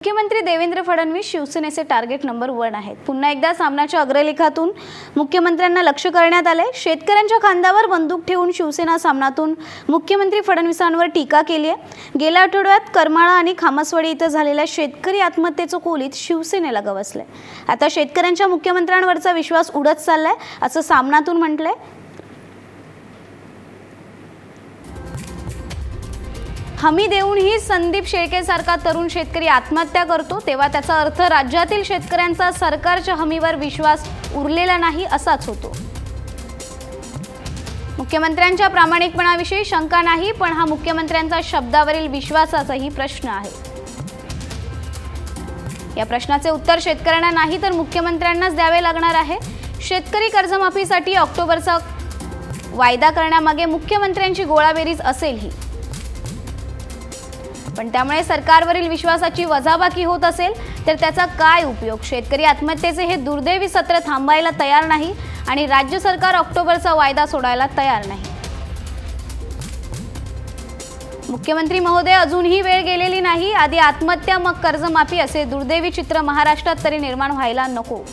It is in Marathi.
मुख्यमंत्री देवेंद्र फडणवीस शिवसेनेचे टार्गेट नंबर 1 आहेत। पुन्हा एकदा सामनाच्या अग्रलेखातून मुख्यमंत्र्यांना लक्ष्य करण्यात आले। शेतकऱ्यांच्या खांद्यावर बंदूक ठेवून शिवसेना सामनातून मुख्यमंत्री फडणवीसांवर टीका केली आहे। गेल्या आठवड्यात करमाळा आणि खामसवाडी इथं झालेल्या शेतकरी आत्महत्येचं कोलीत शिवसेनेला गवसलंय। आता शेतकऱ्यांच्या मुख्यमंत्र्यांवरचा विश्वास उडत चाललाय असं सामनातून म्हटलंय। हमी देऊनही संदीप शेळकेसारखा तरुण शेतकरी आत्महत्या करतो तेव्हा त्याचा अर्थ राज्यातील शेतकऱ्यांचा सरकारच्या हमीवर विश्वास उरलेला नाही असाच होतो। मुख्यमंत्र्यांच्या प्रामाणिकपणाविषयी शंका नाही, पण हा मुख्यमंत्र्यांचा शब्दावरील विश्वासाचाही प्रश्न आहे। या प्रश्नाचे उत्तर शेतकऱ्यांना नाही तर मुख्यमंत्र्यांनाच द्यावे लागणार आहे। शेतकरी कर्जमाफीसाठी ऑक्टोबरचा वायदा करण्यामागे मुख्यमंत्र्यांची गोळाबेरीज असेल ही, पण त्यामुळे सरकारवरील विश्वासाची वजाबाकी होत असेल तर त्याचा काय उपयोग? शेतकरी आत्महत्येचे हे दुर्दैवी सत्र थांबायला तयार नाही आणि राज्य सरकार ऑक्टोबरचा वायदा सोडायला तयार नाही। मुख्यमंत्री महोदय, अजूनही वेळ गेलेली नाही। आधी आत्महत्या मग कर्जमाफी असे दुर्दैवी चित्र महाराष्ट्रात तरी निर्माण व्हायला नको।